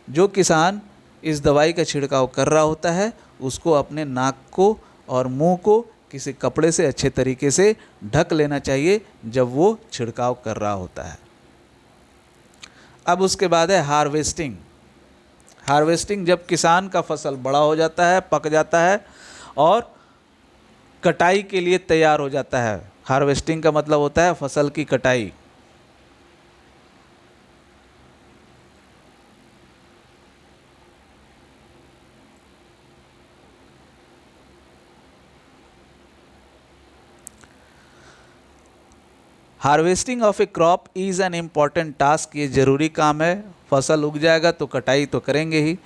जो किसान इस दवाई का छिड़काव कर रहा होता है उसको अपने नाक को और मुंह को किसी कपड़े से अच्छे तरीके से ढक लेना चाहिए जब वो छिड़काव कर रहा होता है। अब उसके बाद है हार्वेस्टिंग। हार्वेस्टिंग जब किसान का फसल बड़ा हो जाता है, पक जाता है और कटाई के लिए तैयार हो जाता है। हार्वेस्टिंग का मतलब होता है फसल की कटाई। Harvesting of a crop is an important task. ये ज़रूरी काम है। फसल उग जाएगा तो कटाई तो करेंगे ही।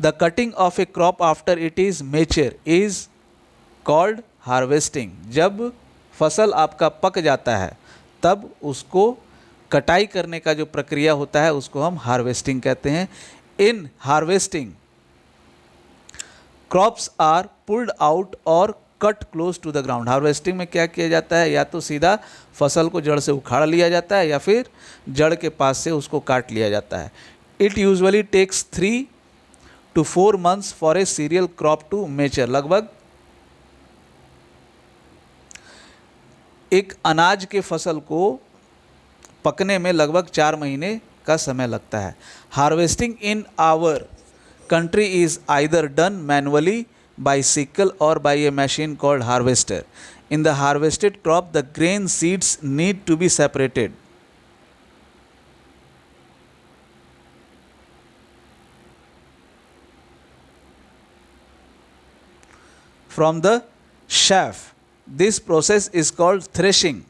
The cutting of a crop after it is mature is called harvesting. जब फसल आपका पक जाता है तब उसको कटाई करने का जो प्रक्रिया होता है उसको हम हार्वेस्टिंग कहते हैं। In harvesting crops are pulled out or cut close to the ground. Harvesting में क्या किया जाता है, या तो सीधा फसल को जड़ से उखाड़ लिया जाता है या फिर जड़ के पास से उसको काट लिया जाता है। It usually takes 3 to 4 months for a cereal crop to mature. लगभग एक अनाज के फसल को पकने में लगभग 4 महीने का समय लगता है। Harvesting in our country is either done manually by sickle or by a machine called harvester. In the harvested crop, the grain seeds need to be separated from the chaff. This process is called threshing.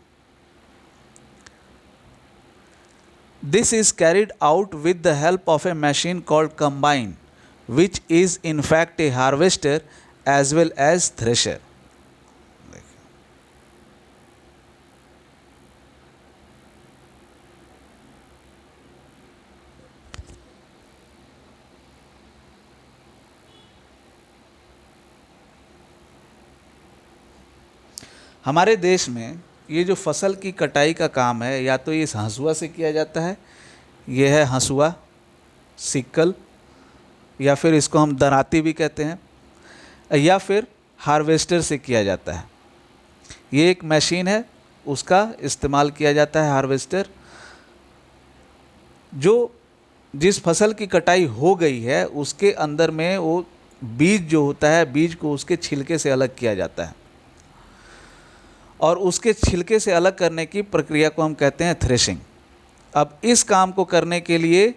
This is carried out with the help of a machine called combine, which is in fact a harvester as well as thresher. हमारे देश में ये जो फसल की कटाई का काम है या तो ये हंसुआ से किया जाता है, ये है हंसुआ, सिक्कल, या फिर इसको हम दराती भी कहते हैं, या फिर हार्वेस्टर से किया जाता है। ये एक मशीन है, उसका इस्तेमाल किया जाता है हार्वेस्टर। जो जिस फसल की कटाई हो गई है उसके अंदर में वो बीज जो होता है, बीज को उसके छिलके से अलग किया जाता है और उसके छिलके से अलग करने की प्रक्रिया को हम कहते हैं थ्रेशिंग। अब इस काम को करने के लिए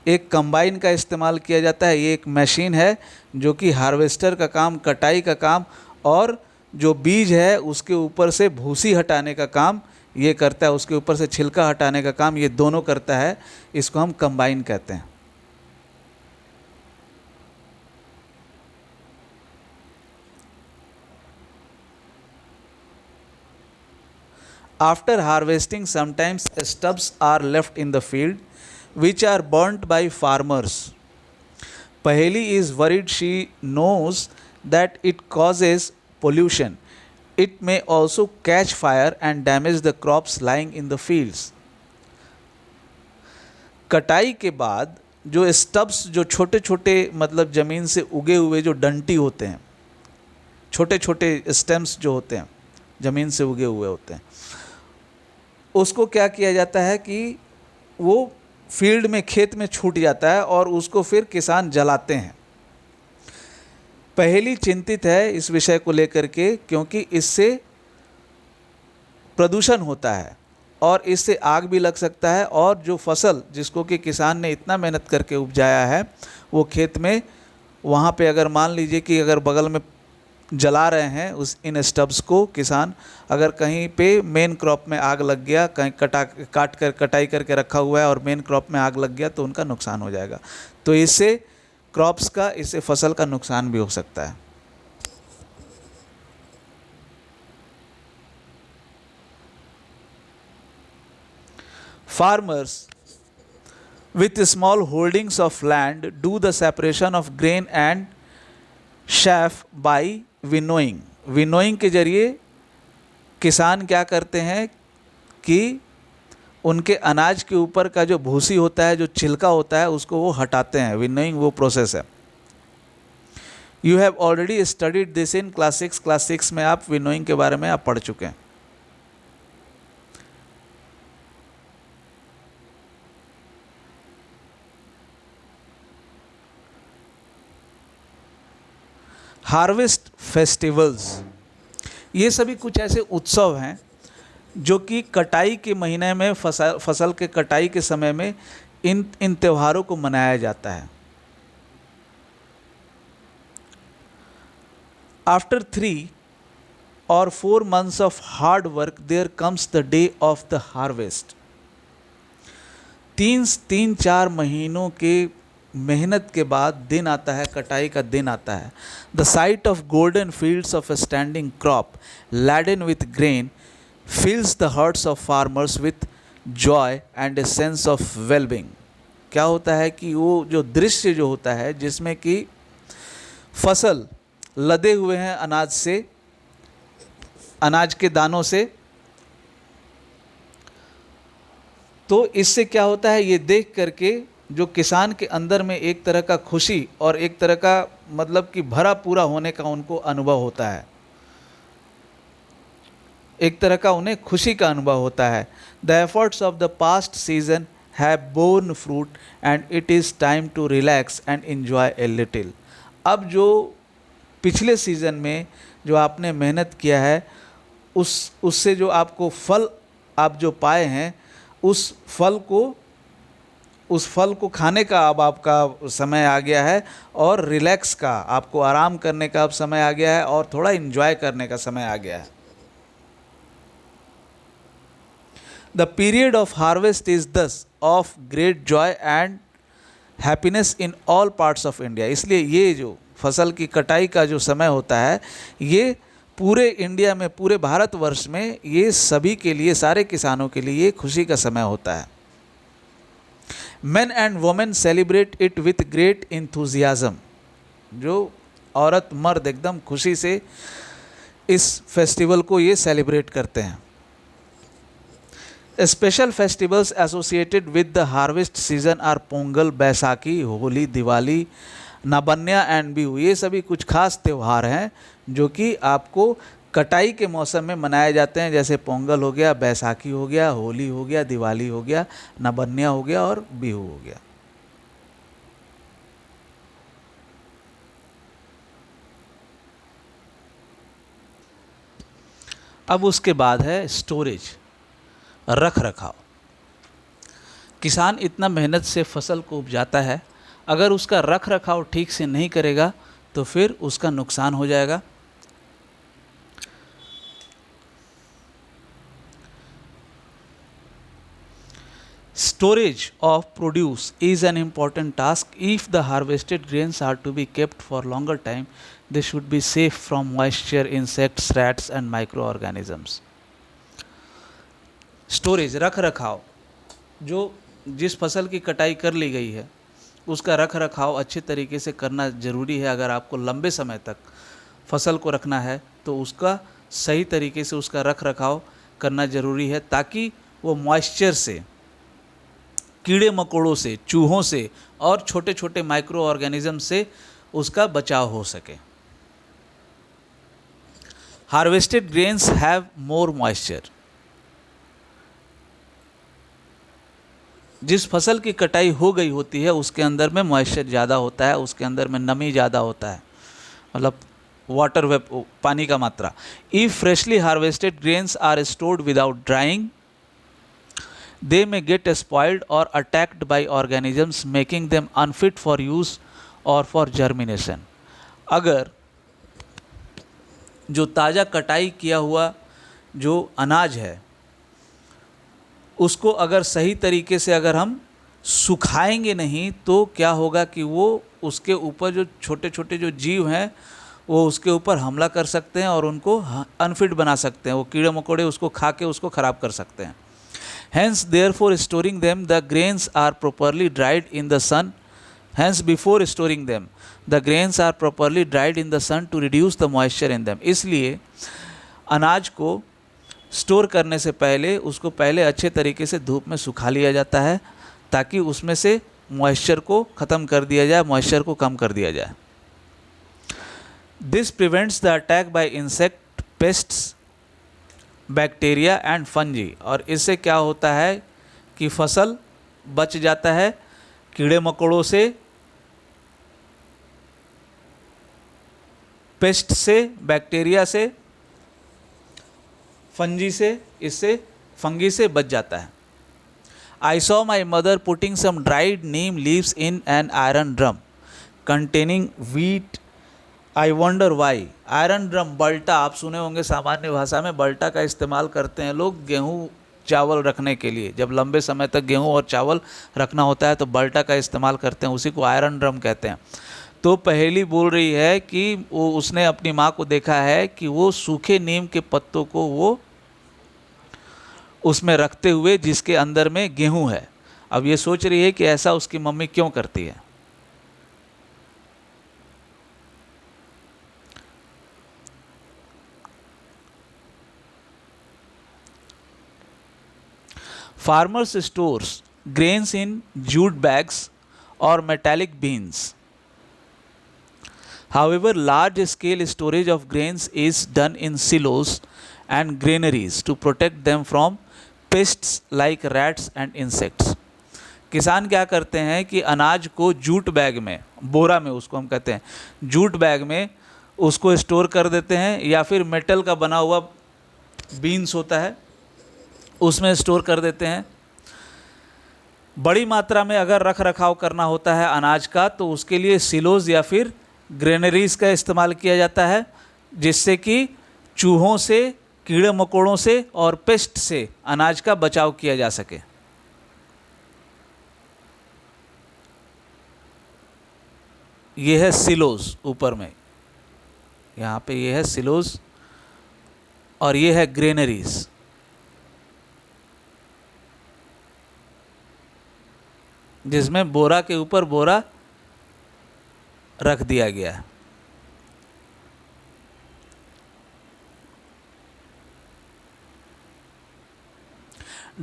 एक कंबाइन का इस्तेमाल किया जाता है। ये एक मशीन है जो कि हार्वेस्टर का काम, कटाई का काम और जो बीज है उसके ऊपर से भूसी हटाने का काम ये करता है, उसके ऊपर से छिलका हटाने का काम ये दोनों करता है। इसको हम कंबाइन कहते हैं। After harvesting, sometimes stubs are left in the field, which are burnt by farmers. Paheli is worried. She knows that it causes pollution. It may also catch fire and damage the crops lying in the fields. कटाई के बाद जो stubs, जो छोटे छोटे मतलब ज़मीन से उगे हुए जो डंटी होते हैं, छोटे छोटे स्टेम्स जो होते हैं ज़मीन से उगे हुए होते हैं, उसको क्या किया जाता है कि वो फील्ड में, खेत में छूट जाता है और उसको फिर किसान जलाते हैं। पहली चिंतित है इस विषय को लेकर के क्योंकि इससे प्रदूषण होता है और इससे आग भी लग सकता है और जो फसल जिसको कि किसान ने इतना मेहनत करके उपजाया है वो खेत में, वहाँ पे अगर मान लीजिए कि अगर बगल में जला रहे हैं उस इन स्टब्स को किसान, अगर कहीं पे मेन क्रॉप में आग लग गया, कहीं कटाई करके रखा हुआ है और मेन क्रॉप में आग लग गया तो उनका नुकसान हो जाएगा। तो इससे क्रॉप्स का, इससे फसल का नुकसान भी हो सकता है। Farmers with small holdings of land do the separation of grain and chaff by winnowing. Winnowing के जरिए किसान क्या करते हैं, कि उनके अनाज के ऊपर का जो भूसी होता है, जो छिलका होता है, उसको वो हटाते हैं। विनोइंग वो प्रोसेस है। You have already studied this in class 6। Class 6 में आप विनोइंग के बारे में आप पढ़ चुके हैं। हार्वेस्ट फेस्टिवल्स, ये सभी कुछ ऐसे उत्सव हैं जो कि कटाई के महीने में, फसल के कटाई के समय में इन त्योहारों को मनाया जाता है। After 3 or 4 months of hard work there comes the day of the harvest। 3-4 महीनों के मेहनत के बाद दिन आता है, कटाई का दिन आता है। The site of golden fields of a standing crop laden with grain fills the hearts of farmers with joy and a sense of well-being। क्या होता है कि वो जो दृश्य जो होता है जिसमें कि फसल लदे हुए हैं अनाज से, अनाज के दानों से, तो इससे क्या होता है, ये देख करके जो किसान के अंदर में एक तरह का खुशी और एक तरह का मतलब कि भरा पूरा होने का उनको अनुभव होता है, एक तरह का उन्हें खुशी का अनुभव होता है। The efforts of the past season have borne fruit and it is time to relax and enjoy a little. अब जो पिछले सीज़न में जो आपने मेहनत किया है उससे जो आपको फल आप जो पाए हैं, उस फल को खाने का अब आपका समय आ गया है और रिलैक्स का, आपको आराम करने का अब समय आ गया है और थोड़ा एंजॉय करने का समय आ गया है। The period of harvest is thus of great joy and happiness in all parts of India. इसलिए ये जो फसल की कटाई का जो समय होता है, ये पूरे इंडिया में, पूरे भारतवर्ष में, ये सभी के लिए, सारे किसानों के लिए ये खुशी का समय होता है। Men and women celebrate it with great enthusiasm। जो औरत मर्द एकदम खुशी से इस फेस्टिवल को ये सेलिब्रेट करते हैं। Special festivals associated with the harvest season are Pongal, Baisakhi, Holi, Diwali, Nabanna and Bihu. ये सभी कुछ खास त्यौहार हैं जो कि आपको कटाई के मौसम में मनाए जाते हैं, जैसे पोंगल हो गया, बैसाखी हो गया, होली हो गया, दिवाली हो गया, नाबन्या हो गया और बिहू हो गया। अब उसके बाद है स्टोरेज, रख रखाव। किसान इतना मेहनत से फसल को उपजाता है, अगर उसका रख रखाव ठीक से नहीं करेगा तो फिर उसका नुकसान हो जाएगा। Storage of produce is an important task. If the harvested grains are to be kept for longer time, they should be safe from moisture, insects, rats and microorganisms. Storage, रख रखाव, जो जिस फसल की कटाई कर ली गई है उसका रख रखाव अच्छे तरीके से करना ज़रूरी है। अगर आपको लंबे समय तक फसल को रखना है तो उसका सही तरीके से उसका रख रखाव करना ज़रूरी है, ताकि वो मॉइस्चर से, कीड़े मकोड़ों से, चूहों से और छोटे छोटे माइक्रो ऑर्गेनिज्म से उसका बचाव हो सके। Harvested grains have more moisture. जिस फसल की कटाई हो गई होती है उसके अंदर में मॉइस्चर ज़्यादा होता है, उसके अंदर में नमी ज़्यादा होता है, मतलब वाटर पानी का मात्रा। If freshly harvested grains are stored without drying, they may get spoiled or attacked by organisms making them unfit for use or for germination। अगर जो ताज़ा कटाई किया हुआ जो अनाज है उसको अगर सही तरीके से अगर हम सुखाएंगे नहीं तो क्या होगा कि वो उसके ऊपर जो छोटे छोटे जो जीव हैं वो उसके ऊपर हमला कर सकते हैं और उनको अनफिट बना सकते हैं। वो कीड़े मकोड़े उसको खा के उसको ख़राब कर सकते हैं। Hence, therefore, storing them, the grains are properly dried in the sun. Hence, before storing them, the grains are properly dried in the sun to reduce the moisture in them। इसलिए अनाज को स्टोर करने से पहले उसको पहले अच्छे तरीके से धूप में सुखा लिया जाता है ताकि उसमें से मॉइस्चर को ख़त्म कर दिया जाए, मॉइस्चर को कम कर दिया जाए। This prevents the attack by insect, pests, bacteria and fungi. और इससे क्या होता है कि फसल बच जाता है कीड़े मकोड़ों से, पेस्ट से, बैक्टीरिया से, फंजी से, इससे फंगी से बच जाता है। I saw my mother putting some dried neem leaves in an iron drum containing wheat, I wonder why. Iron drum, बल्टा, आप सुने होंगे सामान्य भाषा में बल्टा का इस्तेमाल करते हैं लोग गेहूँ चावल रखने के लिए। जब लंबे समय तक गेहूँ और चावल रखना होता है तो बल्टा का इस्तेमाल करते हैं, उसी को आयरन ड्रम कहते हैं। तो पहेली बोल रही है कि वो उसने अपनी माँ को देखा है कि वो सूखे नीम के पत्तों को वो उसमें रखते हुए जिसके अंदर में गेहूं है। अब ये सोच रही है कि ऐसा उसकी मम्मी क्यों करती है। Farmers stores grains in jute bags or metallic bins. However, large-scale storage of grains is done in silos and granaries to protect them from pests like rats and insects. किसान क्या करते हैं कि अनाज को जूट बैग में, बोरा में उसको हम कहते हैं, जूट बैग में उसको स्टोर कर देते हैं, या फिर मेटल का बना हुआ बीन्स होता है उसमें स्टोर कर देते हैं। बड़ी मात्रा में अगर रख रखाव करना होता है अनाज का तो उसके लिए सिलोज या फिर ग्रेनरीज का इस्तेमाल किया जाता है, जिससे कि चूहों से, कीड़े मकोड़ों से और पेस्ट से अनाज का बचाव किया जा सके। ये है सिलोज, ऊपर में यहाँ पे ये है सिलोज, और ये है ग्रेनरीज। जिसमें बोरा के ऊपर बोरा रख दिया गया है।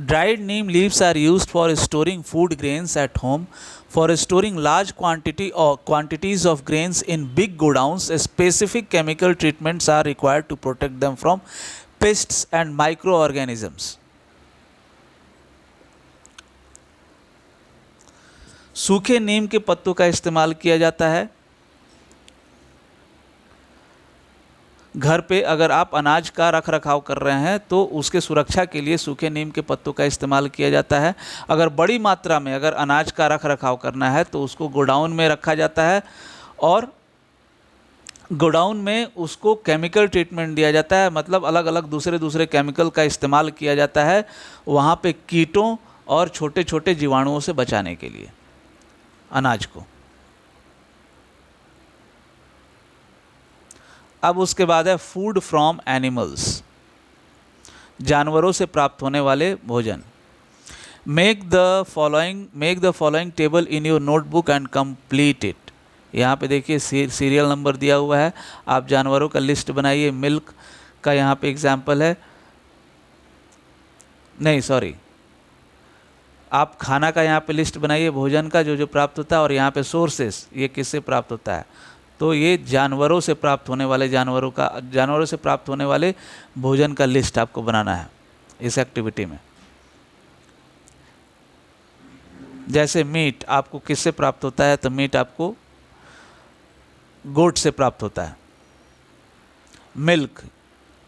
Dried neem leaves are used for storing food grains at home. For storing large quantities of grains in big godowns, specific chemical treatments are required to protect them from pests and microorganisms. सूखे नीम के पत्तों का इस्तेमाल किया जाता है। घर पे अगर आप अनाज का रख रखाव कर रहे हैं तो उसके सुरक्षा के लिए सूखे नीम के पत्तों का इस्तेमाल किया जाता है। अगर बड़ी मात्रा में अगर अनाज का रख रखाव करना है तो उसको गोडाउन में रखा जाता है, और गोडाउन में उसको केमिकल ट्रीटमेंट दिया जाता है, मतलब अलग अलग दूसरे केमिकल का इस्तेमाल किया जाता है वहाँ पे कीटों और छोटे छोटे जीवाणुओं से बचाने के लिए अनाज को। अब उसके बाद है फूड फ्रॉम एनिमल्स, जानवरों से प्राप्त होने वाले भोजन। Make the following table in your notebook and complete it. यहाँ पे देखिए सीरियल नंबर दिया हुआ है, आप जानवरों का लिस्ट बनाइए। मिल्क का यहाँ पे एग्जाम्पल है, नहीं सॉरी, आप खाना का यहाँ पे लिस्ट बनाइए, भोजन का जो जो प्राप्त होता है, और यहाँ पे सोर्सेस, ये किससे प्राप्त होता है, तो ये जानवरों से प्राप्त होने वाले जानवरों से प्राप्त होने वाले भोजन का लिस्ट आपको बनाना है इस एक्टिविटी में। जैसे मीट आपको किससे प्राप्त होता है, तो मीट आपको गोट से प्राप्त होता है। मिल्क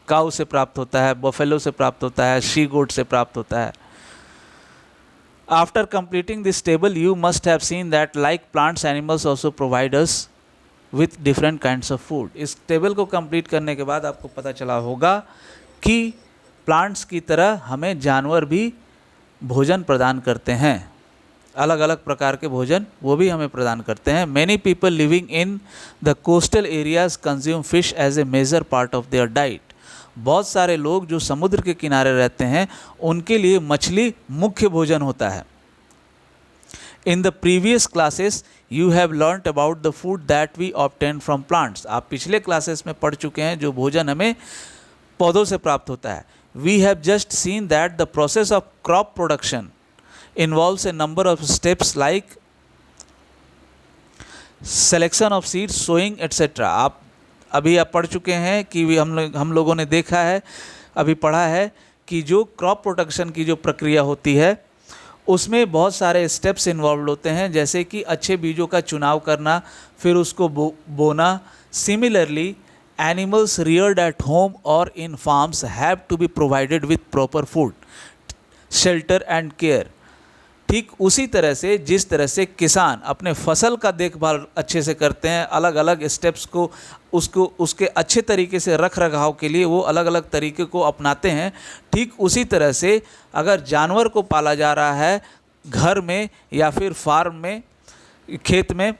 काऊ से प्राप्त होता है, बफेलो से प्राप्त होता है, शी गोट से प्राप्त होता है। After completing this table, you must have seen that like plants, animals also provide us with different kinds of food. इस टेबल को कंप्लीट करने के बाद आपको पता चला होगा कि प्लांट्स की तरह हमें जानवर भी भोजन प्रदान करते हैं, अलग अलग प्रकार के भोजन वो भी हमें प्रदान करते हैं। Many people living in the coastal areas consume fish as a major part of their diet. बहुत सारे लोग जो समुद्र के किनारे रहते हैं उनके लिए मछली मुख्य भोजन होता है। In the previous classes you have learned about the food that we obtain from plants. आप पिछले क्लासेस में पढ़ चुके हैं जो भोजन हमें पौधों से प्राप्त होता है। We have just seen that the process of crop production involves a number of steps like selection of seeds, sowing etc. आप पढ़ चुके हैं कि हम लोगों ने देखा है, अभी पढ़ा है कि जो क्रॉप प्रोडक्शन की जो प्रक्रिया होती है उसमें बहुत सारे स्टेप्स इन्वॉल्व होते हैं, जैसे कि अच्छे बीजों का चुनाव करना, फिर उसको बोना। Similarly animals reared at home or in farms have to be provided with proper food, shelter and care. ठीक उसी तरह से जिस तरह से किसान अपने फसल का देखभाल अच्छे से करते हैं, अलग अलग स्टेप्स को उसके अच्छे तरीके से रख रखाव के लिए वो अलग अलग तरीके को अपनाते हैं, ठीक उसी तरह से अगर जानवर को पाला जा रहा है घर में या फिर फार्म में, खेत में,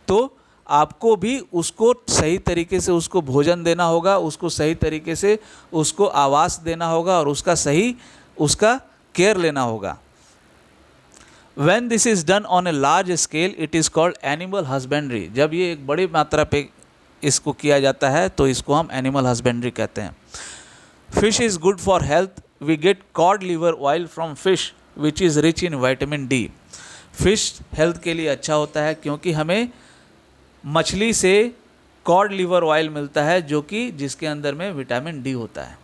तो आपको भी उसको सही तरीके से उसको भोजन देना होगा, उसको सही तरीके से उसको आवास देना होगा और उसका केयर लेना होगा। When this is done on a large scale, it is called animal husbandry. जब ये एक बड़ी मात्रा पे इसको किया जाता है तो इसको हम एनिमल हस्बेंड्री कहते हैं। Fish is good for health. We get cod liver oil from fish, which is rich in vitamin D. Fish health के लिए अच्छा होता है क्योंकि हमें मछली से कॉड लिवर ऑयल मिलता है जो कि जिसके अंदर में विटामिन डी होता है।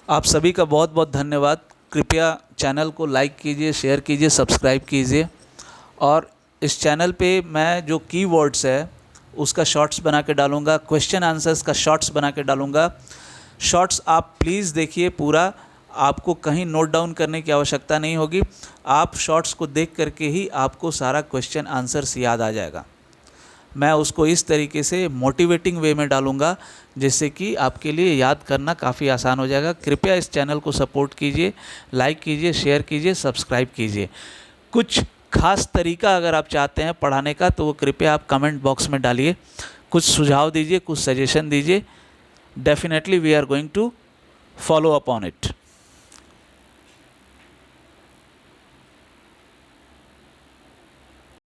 आप सभी का बहुत बहुत धन्यवाद। कृपया चैनल को लाइक कीजिए, शेयर कीजिए, सब्सक्राइब कीजिए। और इस चैनल पे मैं जो कीवर्ड्स है उसका शॉर्ट्स बना के डालूँगा, क्वेश्चन आंसर्स का शॉर्ट्स बना के डालूँगा। शॉर्ट्स आप प्लीज़ देखिए पूरा, आपको कहीं नोट डाउन करने की आवश्यकता नहीं होगी। आप शॉर्ट्स को देख करके ही आपको सारा क्वेश्चन आंसर्स याद आ जाएगा। मैं उसको इस तरीके से मोटिवेटिंग वे में डालूँगा जिससे कि आपके लिए याद करना काफ़ी आसान हो जाएगा। कृपया इस चैनल को सपोर्ट कीजिए, लाइक कीजिए, शेयर कीजिए, सब्सक्राइब कीजिए। कुछ खास तरीका अगर आप चाहते हैं पढ़ाने का तो वो कृपया आप कमेंट बॉक्स में डालिए, कुछ सुझाव दीजिए, कुछ सजेशन दीजिए। Definitely we are going to follow up on it.